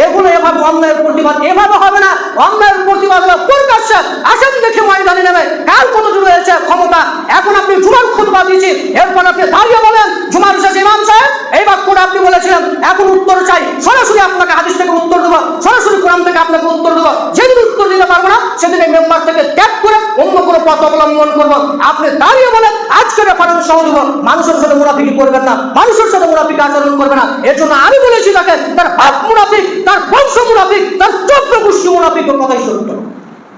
এগুলো এভাবে অন্যায়ের প্রতিবাদ এভাবে হবে না। অন্যায়ের প্রতিবাদ হলো প্রকাশ্যে আসেন দেখে ময়দানে নেবে কার কতটুকু রয়েছে ক্ষমতা। এখন আপনি জুমার খুতবা দিয়েছি, এরপর আপনি দাঁড়িয়ে বলেন জুমার শেষে ইমাম সাহেব এই বাক্যটা আপনি বলেছিলেন, এখন উত্তর চাই। সরাসরি আপনাকে হাদিস থেকে উত্তর দেবো, সরাসরি কোরআন থেকে আপনাকে উত্তর দেবো। যেদিন উত্তর দিতে পারবো না সেদিন এই মেম্বার থেকে ত্যাগ করে অন্য কোনো পথ অবলম্বন করবো। আপনি দাঁড়িয়ে বলেন আজকে রেফারেন্স সহ দেবো। মানুষের সাথে মুনাফিকি করবেন না, মানুষের সাথে মুনাফিকি আচরণ করবে না। এর জন্য আমি বলেছি তাকে তার বাপ মুনাফিক, তার বংশ মুনাফিক, তার 14 গোষ্ঠী মুনাফিকের কথাই সত্য।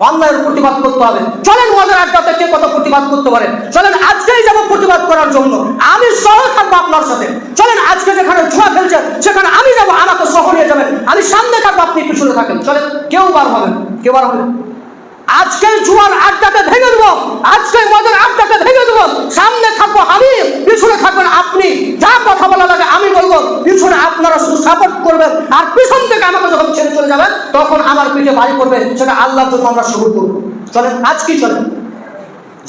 অন্যায়ের প্রতিবাদ করতে হবে। চলেন মজার আড্ডাতে কে কত প্রতিবাদ করতে পারে, চলেন আজকেই যাবো প্রতিবাদ করার জন্য। আমি সহ থাকবো আপনার সাথে। চলেন আজকে যেখানে জুয়া খেলছেন সেখানে আমি যাবো, আমাকে সহ নিয়ে যাবেন। আমি সামনে থাকবো, আপনি পিছনে থাকেন। চলেন, কেউ বার হবেন, কেউ বার হবেন। আজকে জুয়ার আড্ডাকে ভেঙে দেবো, আজকে মজার আড্ডাকে ভেঙে দেবো। সামনে থাকবো আমি, পিছনে থাকবেন আপনি। যা কথা বলা লাগে আমি বলবো, পিছনে আপনারা শুধু সাপোর্ট করবেন। আর পিছন থেকে আমাকে যখন ছেড়ে চলে যাবেন তখন আমার পিঠে বাড়ি করবে, সেটা আল্লাহর জন্য আমরা শুরু করবো। চলেন আজকেই চলেন।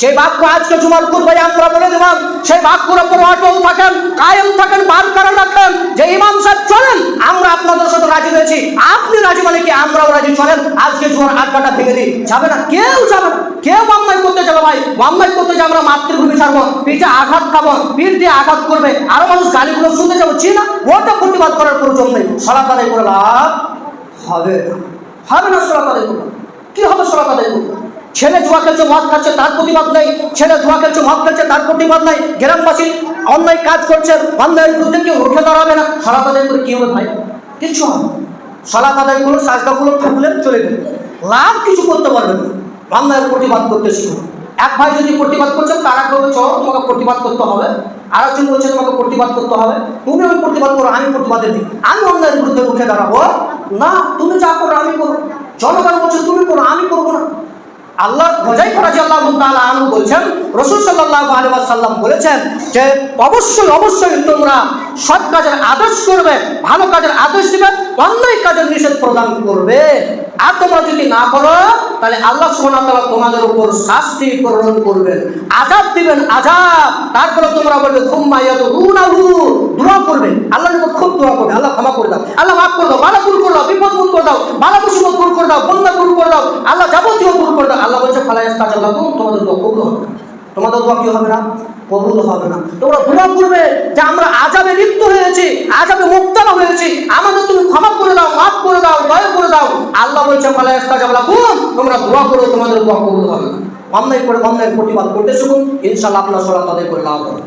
যে বাক্য আজকে জুমার খুতবায় আমরা বলে দিলাম, সেই বাক্যের উপর অটল থাকেন, কায়েম থাকেন, বারকরার রাখেন। যে ইমাম সাহেব চলেন, আমরা আপনাদের সাথে রাজি রয়েছি। আপনি রাজি মানে কি আমরাও রাজি। চলেন আজকে জুমার আড্ডাটা ভেঙে দিই। যাবে না, কেউ যাবে না। কেউ অন্যায় করতে যাবে ভাই, অন্যায় করতে যে আমরা মাতৃভূমি ছাড়বো, পিঠে আঘাত খাবো, পিঠ দিয়ে আঘাত করবে, আরো মানুষ গালিগুলো শুনতে যাবো, জি না, ওটা প্রতিবাদ করার প্রয়োজন নেই। সালাত আদায় করে লাভ হবে না, হবে না। সালাত আদায় করবে কি হবে? সালাত আদায় করবে। ছেলে জুয়া খেলছে, মদ খাচ্ছে, তার প্রতিবাদ নেই। ছেলে জুয়া খেলছে, মদ খাচ্ছে, তার প্রতিবাদ নাই। গ্রামবাসী অন্যায় কাজ করছে, অন্যায়ের বিরুদ্ধে কেউ উঠে দাঁড়াবে না। সালাত আদায় করে কি হবে ভাই? কিচ্ছু হবে। সালাত আদায় করুন, সাজদাগুলো থাকলে চলে গেল, লাভ কিছু করতে পারবেন না। অন্যায়ের প্রতিবাদ করতে শিখুন। এক ভাই যদি প্রতিবাদ করছেন, তার এক ভাবে চলো তোমাকে প্রতিবাদ করতে হবে। আরেকজন বলছে তোমাকে প্রতিবাদ করতে হবে, তুমি ওই প্রতিবাদ করো, আমি প্রতিবাদে দিই। আমি অন্যায়ের বিরুদ্ধে উঠে দাঁড়াবো না, তুমি যা করো আমি করো। জনগণ বলছে তুমি করো, আমি করবো না। আল্লাহ হুযায়ফা রাদিয়াল্লাহু তাআলা আনহু বলেছেন, রাসূল সাল্লাল্লাহু আলাইহি ওয়াসাল্লাম বলেছেন যে অবশ্যই অবশ্যই তোমরা সৎ কাজের আদেশ করবে, ভালো কাজের আদেশ দিবে, অন্যায় কাজের নিষেধ প্রদান করবে। আর তোমরা যদি না করো তাহলে আল্লাহ সুবহানাহু ওয়া তাআলা তোমাদের উপর শাস্তি প্রেরণ করবেন, আযাব দিবেন, আযাব। তারপরে তোমরা বলবে সুম্মা ইয়াদউনাহু, দোয়া করবে, আল্লাহর উপর খুব দোয়া করবে, আল্লাহ ক্ষমা করে দাও, আল্লাহ মাফ করে দাও, বালা দূর করে দাও, বিপদ দূর করে দাও, বালা মুসিবত দূর করে দাও, বন্যা দূর করে দাও, আল্লাহ যাবতীয় দূর করে দাও। আল্লাহ বলছে ফালা ইস্তাজাবাকুম, তোমাদের দোয়া কবুল হবে না। তোমাদের দোয়া কি হবে না? কবুল হবে না। তোমরা দোয়া করবে যে আমরা আযাবে লিপ্ত হয়েছি, আযাবে মুবতালা হয়েছি, আমাদের তুমি ক্ষমা করে দাও, মাফ করে দাও, দয়া করে দাও। আল্লাহ বলছে ফালা ইস্তাজাবাকুম, তোমরা দোয়া করো, তোমাদের দোয়া কবুল হবে না। অন্যায় করে অন্যায়ের প্রতিবাদ করতে শিখুন, ইনশাআল্লাহ আপনার সালাত আদায় করে লাভ হবে।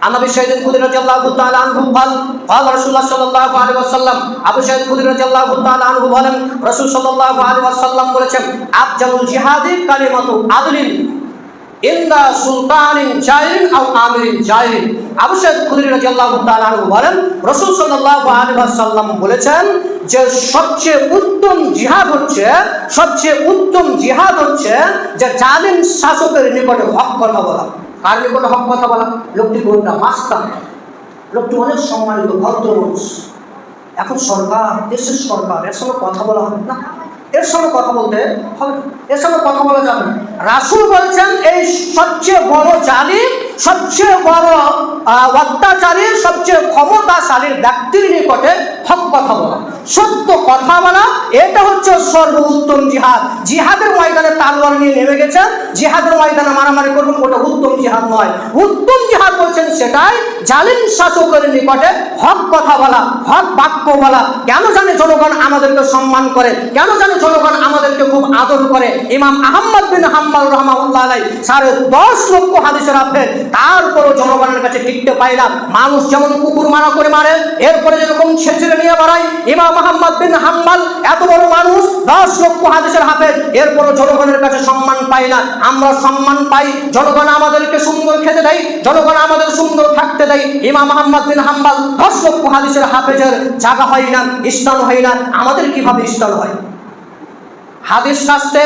عن ابي سعيد الخدري رضي الله تعالى عنه قال قال رسول الله صلى الله عليه وسلم, আবু সাঈদ খুদরী রাদিয়াল্লাহু তাআলা আনহু বলেন রাসূল সাল্লাল্লাহু আলাইহি ওয়াসাল্লাম বলেছেন, আফজালুল জিহাদি কালিমাতু আদলিন ইনদা সুলতানিন জাইরিন আও আমিরিন জাইরিন। আবু সাঈদ খুদরী রাদিয়াল্লাহু তাআলা আনহু বলেন রাসূল সাল্লাল্লাহু আলাইহি ওয়াসাল্লাম বলেছেন যে সবচেয়ে উত্তম জিহাদ হচ্ছে, সবচেয়ে উত্তম জিহাদ হচ্ছে যে জালিম শাসকের নিকটে হক কথা বলা। কার নিকটে হক কথা বলা? লোকটি কোনটা? মাস্তান, লোকটি অনেক সম্মানিত ভদ্র মানুষ। এখন সরকার, দেশের সরকার, এর সঙ্গে কথা বলা হবে না, এর সঙ্গে কথা বলতে হবে, এর সঙ্গে কথা বলা যাবে না। রাসূল বলছেন এই সবচেয়ে বড় জালিম, সবচেয়ে বড় অত্যাচারী, সবচেয়ে ক্ষমতাশালীর ব্যক্তির নিকটে হক কথা বলা, সত্য কথা বলা, এটা হচ্ছে সর্বোত্তম জিহাদ। জিহাদের ময়দানে তলোয়ার নিয়ে নেমে গেছেন, জিহাদের ময়দানে মারামারি করবেন, ওটা উত্তম জিহাদ নয়। উত্তম জিহাদ বলছেন সেটাই জালিম শাসকের নিকটে হক কথা বলা, হক বাক্য বলা। কেন জানে জনগণ আমাদেরকে সম্মান করে, কেন জানে জনগণ আমাদেরকে খুব আদর করে। ইমাম আহমদ বিন হাম্বল রাহমাহুল্লাহ আলাইহি 10.5 লক্ষ হাদিসের হাফেজ, তারপরও জনগণের কাছে টিকতে পায় না। মানুষ যেমন কুকুর মারা করে মারে, এরপরে যেরকম ছেঁচড়ে নিয়ে বেড়ায়, ইমাম আহমদ বিন হাম্বল এত বড় মানুষ, 10 লক্ষ হাদিসের হাফেজ, এরপরও জনগণের কাছে সম্মান পায় না। আমরা সম্মান পাই, জনগণ আমাদেরকে সুন্দর খেতে দেয়, জনগণ আমাদের সুন্দর থাকতে দেয়। ইমাম আহমদ বিন হাম্বল 10 লক্ষ হাদিসের হাফেজের জায়গা হয় না, স্থান হয় না, আমাদের কিভাবে স্থান হয়? হাদিস শাস্ত্রে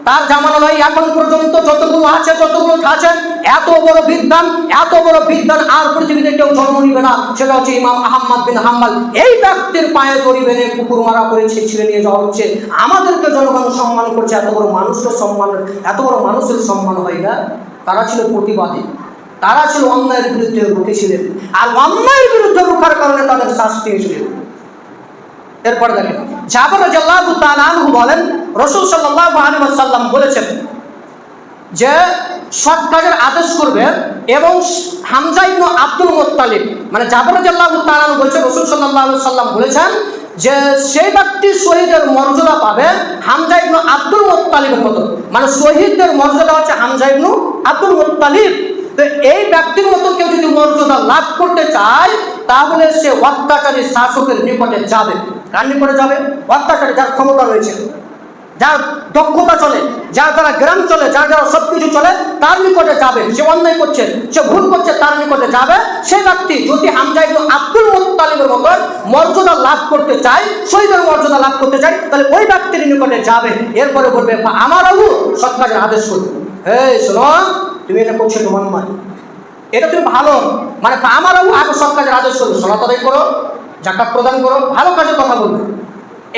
তার জামানা নয়, এখন পর্যন্ত যতগুলো আছে, যতগুলো আছে, এত বড় বিদ্বান, এত বড় বিদ্বান আর পৃথিবীতে কেউ জন্ম নিবে না। সেটা হচ্ছে ইমাম আহমদ বিন হাম্বল। এই ব্যক্তির পায়ে দড়ি বেঁধে কুকুর মারা করে ছিঁড়ে নিয়ে যাওয়া হচ্ছে। আমাদেরকে জনগণ সম্মান করছে, এত বড় মানুষের সম্মান, এত বড় মানুষের সম্মান হয় না। তারা ছিল প্রতিবাদী, তারা ছিল অন্যায়ের বিরুদ্ধে রুখে ছিলেন, আর অন্যায়ের বিরুদ্ধে রুখার কারণে তাদের শাস্তি হয়েছিলেন। এরপরে দেখেন, জাবের রাদিয়াল্লাহু তাআলা আনহু বলেন, রাসূল সাল্লাল্লাহু আলাইহি ওয়াসাল্লাম বলেছেন যে সৎ কাজের আদেশ করবে, এবং হামজা ইবনে আব্দুল মুত্তালিব, মানে জাবের রাদিয়াল্লাহু তাআলা আনহু বলেছেন, রাসূল সাল্লাল্লাহু আলাইহি ওয়াসাল্লাম বলেছেন যে সেই ব্যক্তি শহীদের মর্যাদা পাবে হামজা ইবনে আব্দুল মুত্তালিবের মতো, মানে শহীদদের মর্যাদা হচ্ছে হামজা ইবনে আব্দুল মুত্তালিব। তো এই ব্যক্তির মতো কেউ যদি মর্যাদা লাভ করতে চায়, তাহলে সে অত্যাচারী শাসকের নিকটে যাবে। কার নিকটে যাবে? অত্যাচারী, যার ক্ষমতা রয়েছে, যার দক্ষতা চলে, যার দ্বারা গ্রাম চলে, যার দ্বারা সবকিছু চলে, তার নিকটে যাবে। সে অন্যায় করছে, সে ভুল করছে, তার নিকটে যাবে। সেই ব্যক্তি যদি হামজা ইবনে আব্দুল মুত্তালিবের মতো মর্যাদা লাভ করতে চায়, শহীদের মর্যাদা লাভ করতে চায়, তাহলে ওই ব্যক্তির নিকটে যাবে। এরপরে বলবে আমার আবু সৎ কাজের আদেশ করবে, এই শোনো, তুমি এটা করছো তোমার নয়, এটা তুমি ভালো, মানে আমার আবু আগে সৎ কাজের আদেশ করবে, সালাত আদায় করো, যাকাত প্রদান করো, ভালো কাজের কথা বলবে।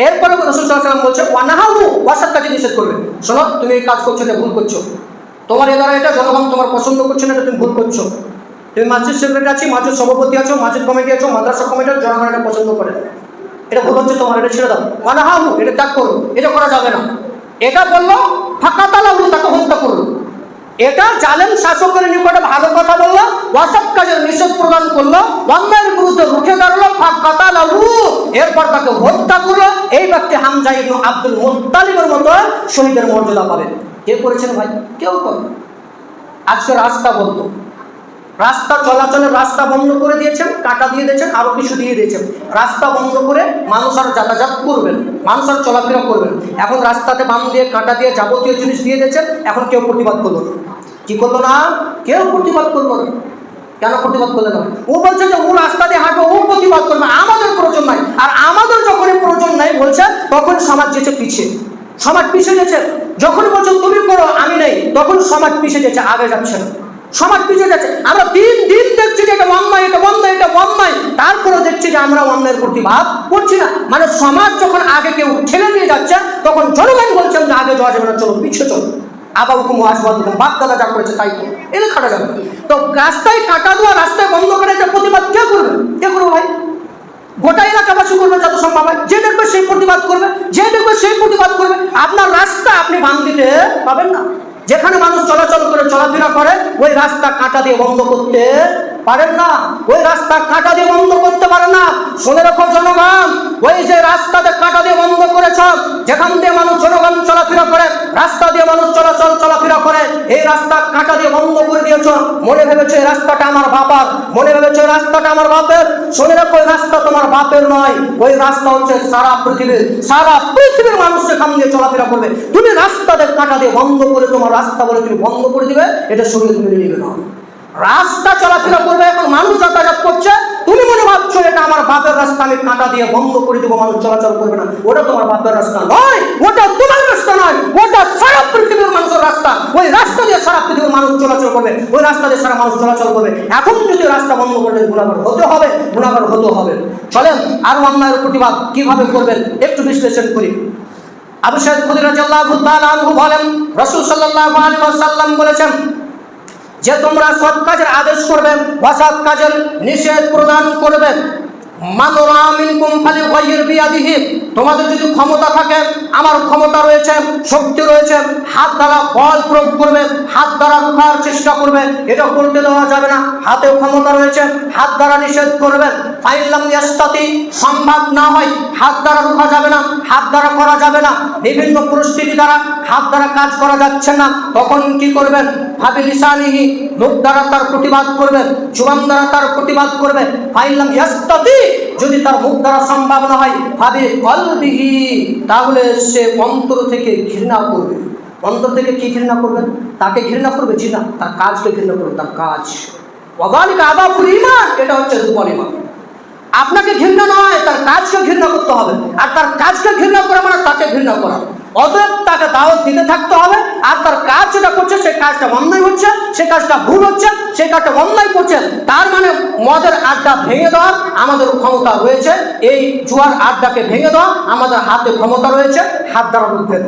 এরপরে রাসূল সাল্লাল্লাহু আলাইহি ওয়াসাল্লাম বলছে ওয়ানাহাহু, অসৎ কাজে নিষেধ করবে, শোনো তুমি এই কাজ করছো, এটা ভুল করছো, তোমার এ দ্বারা এটা জনগণ তোমার পছন্দ করছে না, এটা তুমি ভুল করছো। তুমি মসজিদ সেক্রেটারি আছো, মসজিদ সভাপতি আছো, মসজিদ কমিটি আছো, মাদ্রাসা কমিটি, জনগণ এটা পছন্দ করে, এটা ভুল হচ্ছে তোমার, এটা ছেড়ে দাও। ওয়ানাহাহু, এটা ত্যাগ করো, এটা করা যাবে না। এটা বললো ফাকাতালাহু, তাকে হত্যা করলো। এটা জালেম শাসকের নিকটে ভালো কথা বললো, অসৎ কাজের নিষেধ প্রদান করলো, অন্যায়ের বিরুদ্ধে রুখে দাঁড়ালো, ফাকাতালাহু, এরপর তাকে হত্যা করলো। এই ব্যক্তি হামজা ইবনে আব্দুল মুত্তালিবের মতো শহীদের মর্যাদা পাবে। কে করেছেন ভাই? কেউ করে। আজকে রাস্তা বন্ধ, রাস্তা চলাচলের রাস্তা বন্ধ করে দিয়েছেন, কাটা দিয়ে দিয়েছেন, আরো কিছু দিয়ে দিয়েছেন। রাস্তা বন্ধ করে মানুষ আর যাতায়াত করবেন, মানুষ আর চলাফেরা করবেন। এখন রাস্তাতে বাম দিয়ে, কাটা দিয়ে, যাবতীয় জিনিস দিয়ে দিয়েছেন। এখন কেউ প্রতিবাদ করলো না। কি করলো না? কেউ প্রতিবাদ করলো না। কেন প্রতিবাদ করলে না? ও বলছে যে ও রাস্তা দিয়ে হাঁটবে, ও প্রতিবাদ করবে, আমাদের প্রয়োজন নাই। আর আমাদের যখনই প্রয়োজন নাই বলছে, তখন সমাজ যেছে পিছিয়ে, সমাজ পিছিয়ে গেছে। যখনই বলছে তুমি করো, আমি নেই, তখন সমাজ পিছিয়ে যাচ্ছে, আগে যাচ্ছে না, সমাজ পিছিয়ে যাচ্ছে। আমরা দিন দিন দেখছি যে এটা অন্যায়, এটা অন্যায়, এটা অন্যায়, তারপরে দেখছি যে আমরা অন্যায়ের প্রতিবাদ করছি না। মানে সমাজ যখন আগে কেউ ঠেলে দিয়ে যাচ্ছে, তখন জনগণ বলছেন যে আগে যাওয়া যাবে না, চলো পিছিয়ে চলো, আবার হুকুম আসবাদ হুকুম, বাপ দাদা যা করেছে তাই করো, এটা খাটা যাবে না। তো রাস্তায় কাটা দেওয়া, রাস্তায় বন্ধ করে একটা প্রতিবাদ কে করবে? কে করবে ভাই? গোটা এলাকাবাসী করবে, যত সম্ভব হয়। যে দেখবে সেই প্রতিবাদ করবে, যে দেখবে সেই প্রতিবাদ করবে। আপনার রাস্তা আপনি বাম দিতে পাবেন না। যেখানে মানুষ চলাচল করে, চলাফেরা করে, ওই রাস্তা কাঁটা দিয়ে বন্ধ করতে পারেন না, ওই রাস্তা কাঁটা দিয়ে বন্ধ করতে পারেন না। শুনে রাখো জনগণ, ওই যে রাস্তাতে কাঁটা দিয়ে বন্ধ করেছ, যেখান দিয়ে মানুষ জনগণ চলাফেরা করে, রাস্তা দিয়ে মানুষ চলাফেরা করে, এই রাস্তা কাঁটা দিয়ে বন্ধ করে দিয়েছ। মনে ভেবেছো এই রাস্তাটা আমার বাবার, মনে ভেবেছো এই রাস্তাটা আমার বাপের। শুনে রাখো, ওই রাস্তা তোমার বাপের নয়, ওই রাস্তা হচ্ছে সারা পৃথিবীর মানুষ সেখান দিয়ে চলাফেরা করবে। তুমি রাস্তাতে কাঁটা দিয়ে বন্ধ করে তোমার রাস্তা বলে তুমি বন্ধ করে দিবে, এটা শরীরে তুমি নিবে না। রাস্তা চলাফেরা করবে, এখন মানুষ যাতায়াত করছে, তুমি মনে ভাবছো এটা আমার বাপের রাস্তা, আমি কাঁটা দিয়ে বন্ধ করে দেবো, মানুষ চলাচল করবে না। ওটা তোমার বাপের রাস্তা নয়, ওটা তোমার রাস্তা নয়, ওটা সারা পৃথিবীর মানুষের রাস্তা। ওই রাস্তা দিয়ে সারা পৃথিবীর মানুষ চলাচল করবে, ওই রাস্তা দিয়ে সারা মানুষ চলাচল করবে। এখন যদি রাস্তা বন্ধ করলে গুনাহগার হতে হবে, গুনাহগার হতে হবে। চলেন আর অন্যায়ের প্রতিবাদ কিভাবে করবেন একটু বিশ্লেষণ করি। আবু সাঈদ খুদরী রাদিয়াল্লাহু তাআলা আনহু বলেন, রাসূল সাল্লাল্লাহু আলাইহি ওয়াসাল্লাম বলেছেন যে তোমরা সৎ কাজের আদেশ করবে, অসৎ কাজের নিষেধ প্রদান করবে। মান রাআ মিনকুম ফালিয়ুগাইয়ির বিয়াদিহি, তোমাদের যদি ক্ষমতা থাকে, আমার ক্ষমতা রয়েছে, শক্তি রয়েছে, হাত দ্বারা বল প্রয়োগ করবে, হাত দ্বারা রোখার চেষ্টা করবে, এটা করতে দেওয়া যাবে না। হাতে ক্ষমতা রয়েছে, হাত দ্বারা নিষেধ করবে। ফাইন লাম ইয়াস্তাতি, সম্ভব না হয়, হাত দ্বারা রোখা যাবে না, হাত দ্বারা করা যাবে না, বিভিন্ন পরিস্থিতি দ্বারা হাত দ্বারা কাজ করা যাচ্ছে না, তখন কি করবেন? ফাবিলিসানিহি, মুখ দ্বারা তার প্রতিবাদ করবেন, জুবান দ্বারা তার প্রতিবাদ করবে। ফাইন লাম ইয়াস্তাতি, যদি তার মুখ দ্বারা সম্ভব না হয়, ভাবে কলবিহি, তাহলে সে অন্তর থেকে ঘৃণা করবে। অন্তর থেকে কি ঘৃণা করবেন? তাকে ঘৃণা করবে? জি না, তার কাজকে ঘৃণা করবে, তার কাজ। ওয়াযালিকা আযাফুল ঈমান, এটা হচ্ছে দুর্বল ঈমান। আপনাকে ঘৃণা নয়, তার কাজকে ঘৃণা করতে হবে। আর তার কাজকে ঘৃণা করা মানে তাকে ঘৃণা করা। অতএব তাকে দাওয়াত দিতে থাকতে হবে। আর তার কাজ যেটা করছে, সেই কাজটা অন্যায় হচ্ছে, সেই কাজটা ভুল হচ্ছে, সেই কাজটা অন্যায় করছে, তার মানে মদের আড্ডা ভেঙে দেওয়ার আমাদের ক্ষমতা রয়েছে। এই জুয়ার আড্ডাকে ভেঙে দেওয়া আমাদের হাতে ক্ষমতা রয়েছে, হাত দ্বারা রুখবেন।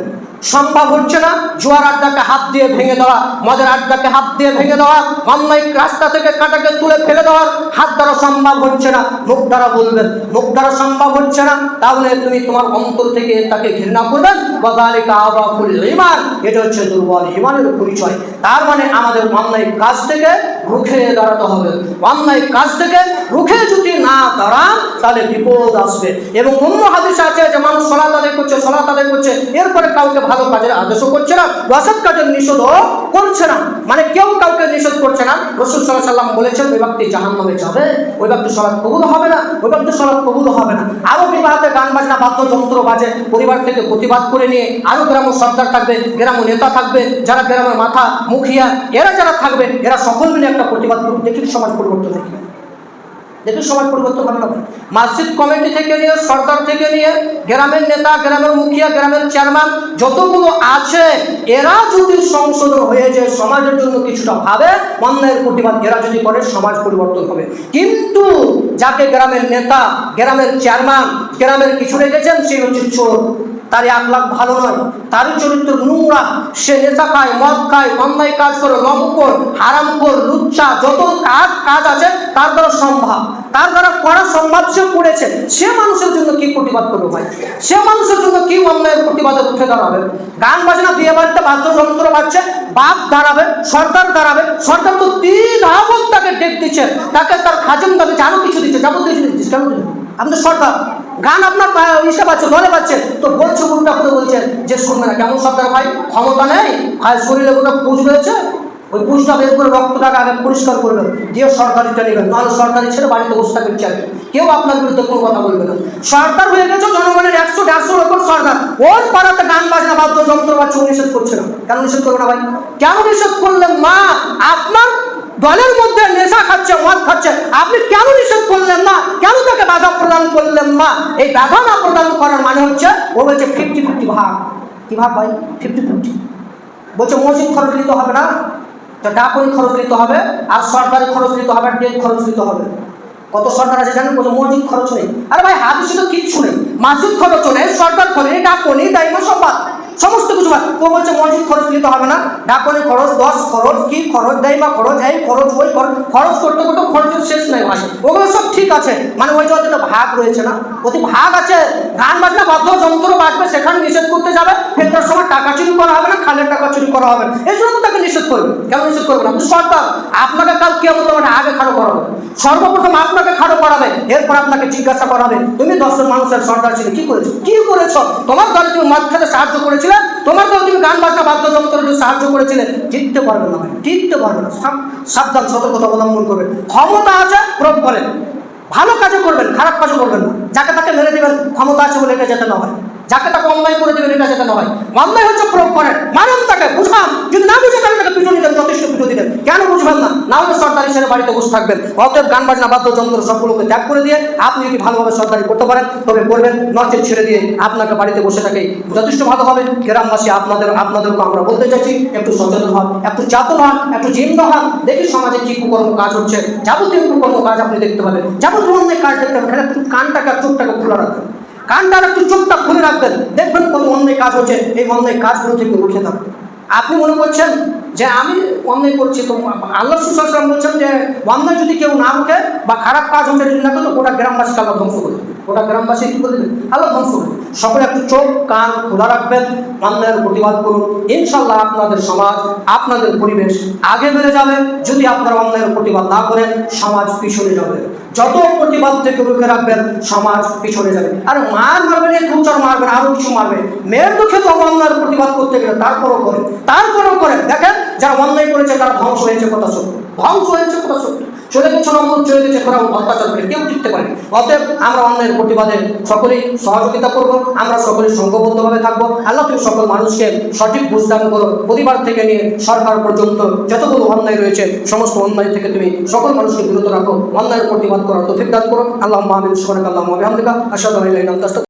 সম্ভব হচ্ছে না। জুয়ার আড্ডাকে হাত দিয়ে ভেঙে দেওয়া, মদের আড্ডাকে হাত দিয়ে ভেঙে দেওয়া, অন্যায় রাস্তা থেকে কাটাকে তুলে ফেলে দেওয়ার হাত দ্বারা সম্ভব হচ্ছে না, মুখ দ্বারা বলবেন, মুখ দ্বারা সম্ভব হচ্ছে না, তাহলে তুমি তোমার অন্তর থেকে তাকে ঘৃণা করবেন। ওয়াযালিকা আযাফুল ঈমান, এটা হচ্ছে দুর্বল ঈমানের পরিচয়। তার মানে আমাদের অন্যায় কাজ থেকে রুখে দাঁড়াতে হবে। অন্যায় কাজ থেকে রুখে যদি না দাঁড়ান তাহলে বিপদ আসবে। এবং অন্য হাদিস আছে যে মানুষ সালাত আদায় করছে, সালাত আদায় করছে, এরপরে কাউকে ভালো কাজের আদেশও করছে না, অসৎ কাজের নিষেধও করছে না, মানে কেউ কাউকে নিষেধ করছে না। রাসূল সাল্লাল্লাহু আলাইহি ওয়াসাল্লাম বলেছেন ওই ব্যক্তি জাহান্নামে যাবে, ওই ব্যক্তি সালাত কবুল হবে না, ওই ব্যক্তি সালাত কবুল হবে না। আরো বিবাহতে গান বাজনা বাদ্যযন্ত্র বাজে, পরিবার থেকে প্রতিবাদ করে নিয়ে আরো গ্রামের সরকার থাকবে, গ্রামের নেতা থাকবে, যারা গ্রামের মাথা মুখিয়া এরা যারা থাকবে, এরা সকল মিলে একটা প্রতিবাদ করুন, দেখি সমাজ পরিবর্তন হয়। দেখুন সমাজ পরিবর্তন হবে না। মসজিদ কমিটি থেকে নিয়ে, সরকার থেকে নিয়ে, গ্রামের নেতা, গ্রামের মুখিয়া, গ্রামের চেয়ারম্যান যতগুলো আছে, এরা যদি সংশোধন হয়ে যায়, সমাজের জন্য কিছুটা ভাবে, অন্যায়ের প্রতিবাদ এরা যদি করে, সমাজ পরিবর্তন হবে। কিন্তু যাকে গ্রামের নেতা, গ্রামের চেয়ারম্যান, গ্রামের কিছু রেখেছেন, সেই হচ্ছে চোর, তার আখলাক ভালো নয়, তার চরিত্র নোংরা, সে নেশা খায়, মদ খায়, অন্যায় কাজ করে, লম্পট, হারামখোর, লুচ্চা, যত কাজ আছে তার দ্বারা সম্ভব, তার দ্বারা করা সম্ভব, সে করেছে, সে মানুষের জন্য কি প্রতিবাদ করবে ভাই? সে মানুষের জন্য কি অন্যায়ের প্রতিবাদে উঠে দাঁড়াবে? গান বাজনা বিয়ে বাড়িতে বাদ্যযন্ত্র বাজছে, বাপ দাঁড়াবে, সরকার দাঁড়াবে, সরকার তো 3 আবদ তাকে ডেক দিচ্ছে, তাকে তার খাজম দাবি আরো কিছু দিচ্ছে, যাবতীয় জিনিস দিচ্ছে, কেন দিচ্ছে? আপনি সরকার, গান আপনার হিসাব আছে, দলে পাচ্ছে, তো বলছে উল্টা করে বলছেন যে শুনবে না। কেমন সরকার ভাই? ক্ষমতা নেই, ভাই শরীরে গোটা পুজ রয়েছে, ওই পুজটা বের করে রক্তটাকে আগে পরিষ্কার করবেন, দিয়ে সরকারিটা নেবেন, নাহলে সরকারি ছেড়ে বাড়িতে বসে থাকবেন চাইবে, কেউ আপনার বিরুদ্ধে কোনো কথা বলবে না। সরকার হয়ে গেছে জনগণের 100-150 রকম সরকার, ওর পাড়াতে গান বাজনা বাদ্যযন্ত্র বাজছে, নিষেধ করছে না। কেন নিষেধ করবে না ভাই? কেন নিষেধ করলেন? মা আপনার দলের মধ্যে নেশা খাচ্ছে, মদ খাচ্ছে, আপনি কেন নিষেধ করলেন না? কেন তাকে বাধা প্রদান করলেন না? এই বাধা না প্রদান করার মানে হচ্ছে ও বলছে 50-50 ভাগ। কি ভাগ ভাই? 50-50 বলছে। মসজিদ খরচ নিতে হবে না, তো ডাকনি খরচ নিতে হবে, আর সরকারি খরচ নিতে হবে, ডেট খরচ নিতে হবে। কত সরকার আছে জানেন? বলছে মসজিদ খরচ নেই। আরে ভাই হাদিসে তো কিচ্ছু নেই, মসজিদ খরচ নেই, সরকার খরচ নেই, ডাকনি, দায়িত্ব সব বাদ, সমস্ত কিছু বাদ। তো বলছে মসজিদ খরচ নিতে হবে না, ডাকনি খরচ, 10 খরচ, কি খরচ, দায়িত্ব খরচ, এই খরচ, ওই খরচ, খরচ করতে করতে খরচের শেষ নেই ভাই। ওগুলো সব ঠিক আছে, মানে ওই যতটা ভাগ রয়েছে না, প্রতি ভাগ আছে। গান বাজনা বাদ্যযন্ত্র বাজবে, সেখানে নিষেধ করতে যাবে, ফেরতার সময় টাকা চুরি করা হবে না, খালের টাকা চুরি করা হবে না, এই জন্য তো তাকে নিষেধ করবে। কেন নিষেধ করবে না? সরকার আপনাকে কাল কিয়ামতের মাঠে আগে খাড়ো করাবে, সর্বপ্রথম আপনাকে খাড়ো করাবে, এরপর আপনাকে জিজ্ঞাসা করাবে তুমি 10 জন মানুষের সরকার ছিল, কি করেছো, কি করেছো? তোমার দলে তুমি মদ খেতে সাহায্য করেছিলে, তোমার দলে তুমি গান বাজনা বাদ্যযন্ত্র সাহায্য করেছিলে, জিততে পারবে না ভাই, জিততে পারবে না। সাবধান, সতর্কতা অবলম্বন করবেন। ক্ষমতা আছে প্রয়োগ করেন, ভালো কাজও করবেন, খারাপ কাজও করবেন না। যাকে তাকে মেরে দেবেন, ক্ষমতা আছে বলে এটা যেতে না হয়, যাকে তাকে অন্যায় করে দেবেন, এটা যেতে না হয়। অন্যায় হচ্ছে প্রয়োগ করেন, মারেন তাকে, বুঝান, যদি না বুঝে তাহলে তাকে পিটুনি দেন, যথেষ্ট পিটুনি দেন। কেন বুঝবেন না? না হলে সরকারি ছেড়ে বাড়িতে বসে থাকবেন। অতএব গান বাজনা বাদ্যযন্ত্র সবগুলোকে ত্যাগ করে দিয়ে আপনি যদি ভালোভাবে সরকারি করতে পারেন তবে করবেন, নচেত ছেড়ে দিয়ে আপনাকে বাড়িতে বসে থাকে যথেষ্ট ভালো হবে। গ্রামবাসী আপনাদেরকে আমরা বলতে চাইছি, একটু সচেতন হন, একটু চেতন হন, একটু চিন্তা হন, দেখি সমাজে কি কুকর্ম কাজ হচ্ছে। যাবতীয় কুকর্ম কাজ আপনি দেখতে পাবেন, যাবতীয় অনেক কাজ দেখতে পাবেন। একটু কানটাকে আর চোখটাকে খোলা রাখবেন, কানটার একটু চোখটা খুলে রাখবেন, দেখবেন কত অন্যায় কাজ হচ্ছে। এই অন্যায় কাজগুলো থেকে রুখে থাকবেন। আপনি মনে করছেন যে আমি অন্যায় করছি, তো আল্লাহ রাসূল সাল্লাল্লাহু আলাইহি ওয়াসাল্লাম বলছেন যে অন্যায় যদি কেউ না রুখে বা খারাপ কাজ হচ্ছে যদি না করে, গোটা গ্রামবাসীকে আল্লাহ ধ্বংস করে দেবে, গোটা গ্রামবাসী কি করে দেবে? আল্লাহ ধ্বংস করে দেবে। সকলে একটু চোখ কান খোলা রাখবেন, অন্যায়ের প্রতিবাদ করুন, ইনশাআল্লাহ আপনাদের সমাজ, আপনাদের পরিবেশ আগে বেড়ে যাবে। যদি আপনারা অন্যায়ের প্রতিবাদ না করেন, সমাজ পিছনে যাবে। যত প্রতিবাদ থেকে রুখে রাখবেন, সমাজ পিছনে যাবে। আর মার মারবেন, এই দুচার মারবেন, আরো কিছু মারবেন, মেয়ের দুঃখে তো অন্যায়ের প্রতিবাদ করতে গেলে তারপরও করেন, তারপরেও করেন। দেখেন যারা অন্যায় করেছে তারা ধ্বংস হয়েছে, কথা সত্য, ধ্বংস হয়েছে, কথা সত্য। চলে গেছে নম্বর, চলে গেছে ফেরাউন, অত্যাচার করে কেউ টিকতে পারেনি। অতএব আমরা অন্যায়ের প্রতিবাদে সকলেই সহযোগিতা করব, আমরা সকলেই সংঘবদ্ধভাবে থাকবো। আল্লাহ তুমি সকল মানুষকে সঠিক বুঝদান করো, পরিবার থেকে নিয়ে সরকার পর্যন্ত যতগুলো অন্যায় রয়েছে সমস্ত অন্যায় থেকে তুমি সকল মানুষকে বিরত রাখো, অন্যায়ের প্রতিবাদ করার তৌফিক দান করো। আল্লাহুম্মা আমিন। সুবহানাকাল্লাহুম্মা ওয়া বিহামদিকা, আশহাদু আল্লা ইলাহা ইল্লা আনতা।